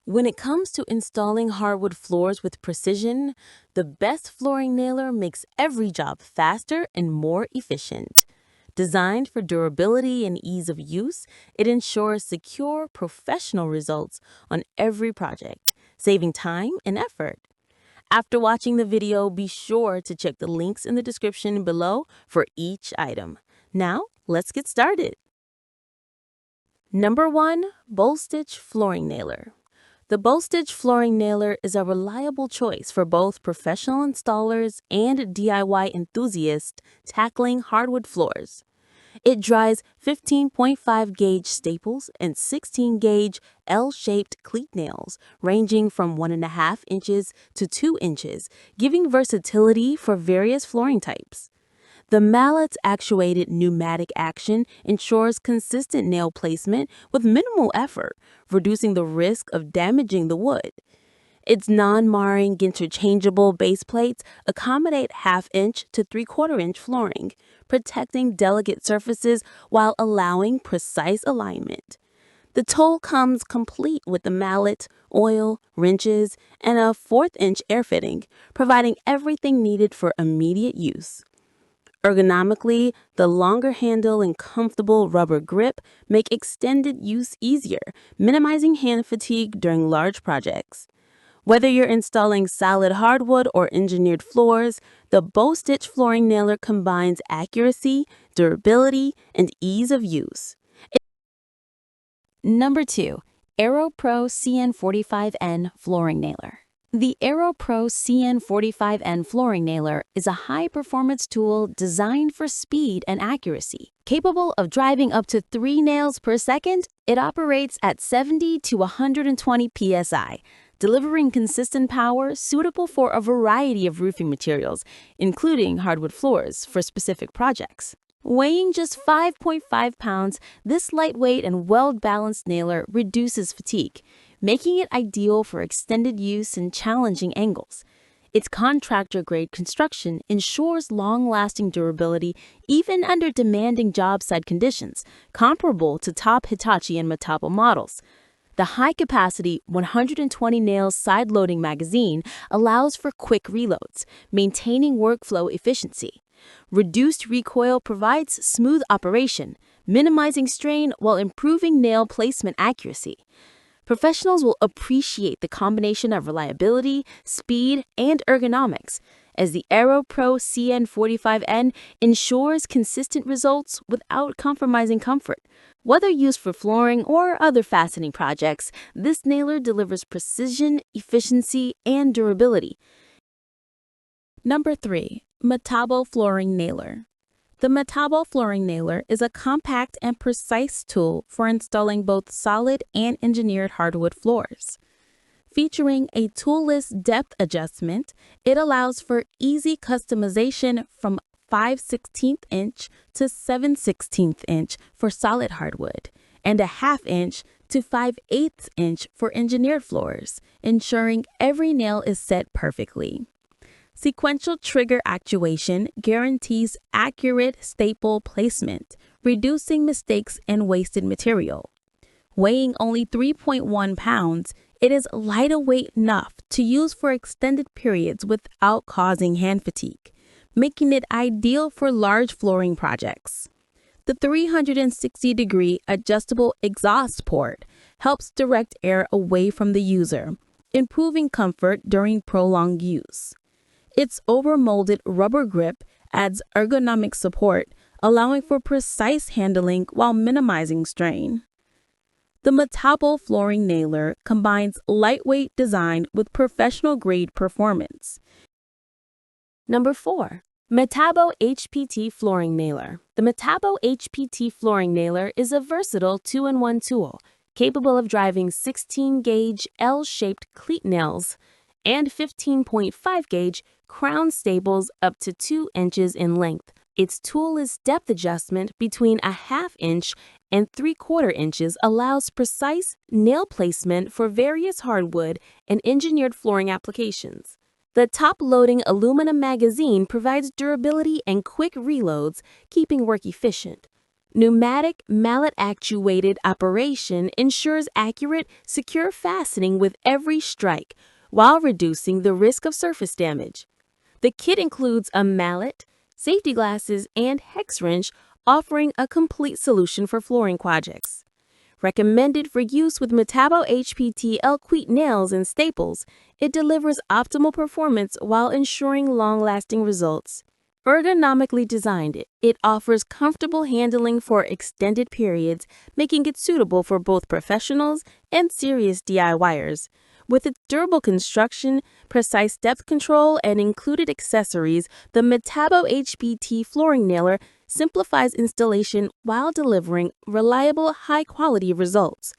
When it comes to installing hardwood floors with precision, the best flooring nailer makes every job faster and more efficient. Designed for durability and ease of use, it ensures secure, professional results on every project, saving time and effort. After watching the video, be sure to check the links in the description below for each item. Now, let's get started. Number 1. Bostitch Flooring Nailer. The Bostitch flooring nailer is a reliable choice for both professional installers and DIY enthusiasts tackling hardwood floors. It dries 15.5 gauge staples and 16 gauge L-shaped cleat nails ranging from 1.5 inches to 2 inches, giving versatility for various flooring types. The mallet's actuated pneumatic action ensures consistent nail placement with minimal effort, reducing the risk of damaging the wood. Its non-marring interchangeable base plates accommodate 1/2 inch to 3/4 inch flooring, protecting delicate surfaces while allowing precise alignment. The tool comes complete with the mallet, oil, wrenches, and a 1/4 inch air fitting, providing everything needed for immediate use. Ergonomically, the longer handle and comfortable rubber grip make extended use easier, minimizing hand fatigue during large projects. Whether you're installing solid hardwood or engineered floors, the Bostitch flooring nailer combines accuracy, durability, and ease of use. Number 2. AeroPro CN45N Flooring Nailer. The AeroPro CN45N flooring nailer is a high-performance tool designed for speed and accuracy. Capable of driving up to 3 nails per second, it operates at 70 to 120 psi, delivering consistent power suitable for a variety of roofing materials, including hardwood floors for specific projects. Weighing just 5.5 pounds, this lightweight and well-balanced nailer reduces fatigue, making it ideal for extended use in challenging angles. Its contractor-grade construction ensures long-lasting durability even under demanding job site conditions, comparable to top Hitachi and Metabo models. The high-capacity 120-nail side-loading magazine allows for quick reloads, maintaining workflow efficiency. Reduced recoil provides smooth operation, minimizing strain while improving nail placement accuracy. Professionals will appreciate the combination of reliability, speed, and ergonomics, as the AeroPro CN45N ensures consistent results without compromising comfort. Whether used for flooring or other fastening projects, this nailer delivers precision, efficiency, and durability. Number 3. Metabo Flooring Nailer. The Metabo flooring nailer is a compact and precise tool for installing both solid and engineered hardwood floors. Featuring a toolless depth adjustment, it allows for easy customization from 5/16 inch to 7/16 inch for solid hardwood, and a 1/2 inch to 5/8 inch for engineered floors, ensuring every nail is set perfectly. Sequential trigger actuation guarantees accurate staple placement, reducing mistakes and wasted material. Weighing only 3.1 pounds, it is lightweight enough to use for extended periods without causing hand fatigue, making it ideal for large flooring projects. The 360-degree adjustable exhaust port helps direct air away from the user, improving comfort during prolonged use. Its over-molded rubber grip adds ergonomic support, allowing for precise handling while minimizing strain. The Metabo flooring nailer combines lightweight design with professional-grade performance. Number 4. Metabo HPT Flooring Nailer. The Metabo HPT Flooring Nailer is a versatile 2-in-1 tool, capable of driving 16-gauge L-shaped cleat nails and 15.5 gauge crown staples up to 2 inches in length. Its toolless depth adjustment between a 1/2 inch and 3/4 inches allows precise nail placement for various hardwood and engineered flooring applications. The top-loading aluminum magazine provides durability and quick reloads, keeping work efficient. Pneumatic, mallet-actuated operation ensures accurate, secure fastening with every strike, while reducing the risk of surface damage. The kit includes a mallet, safety glasses, and hex wrench, offering a complete solution for flooring projects. Recommended for use with Metabo HPT Elquete nails and staples, it delivers optimal performance while ensuring long-lasting results. Ergonomically designed, it offers comfortable handling for extended periods, making it suitable for both professionals and serious DIYers. With its durable construction, precise depth control, and included accessories, the Metabo HPT flooring nailer simplifies installation while delivering reliable, high-quality results.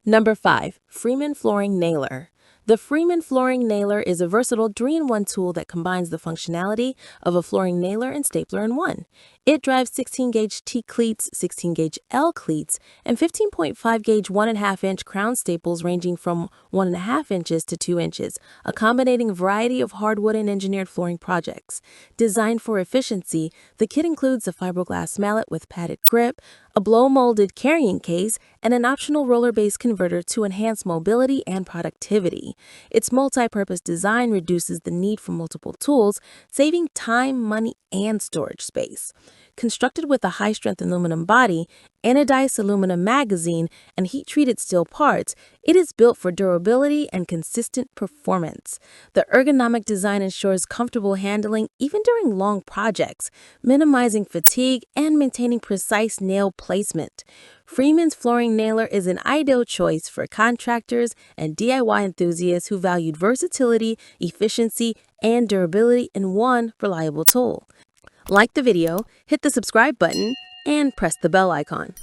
Number 5. Freeman Flooring Nailer. The Freeman Flooring Nailer is a versatile 3-in-1 tool that combines the functionality of a flooring nailer and stapler in one. It drives 16-gauge T cleats, 16-gauge L cleats, and 15.5-gauge 1.5-inch crown staples ranging from 1.5 inches to 2 inches, accommodating a variety of hardwood and engineered flooring projects. Designed for efficiency, the kit includes a fiberglass mallet with padded grip, a blow-molded carrying case, and an optional roller base converter to enhance mobility and productivity. Its multi-purpose design reduces the need for multiple tools, saving time, money, and storage space. Constructed with a high-strength aluminum body, anodized aluminum magazine, and heat-treated steel parts, it is built for durability and consistent performance. The ergonomic design ensures comfortable handling even during long projects, minimizing fatigue and maintaining precise nail placement. Freeman's Flooring Nailer is an ideal choice for contractors and DIY enthusiasts who valued versatility, efficiency, and durability in one reliable tool. Like the video, hit the subscribe button, and press the bell icon.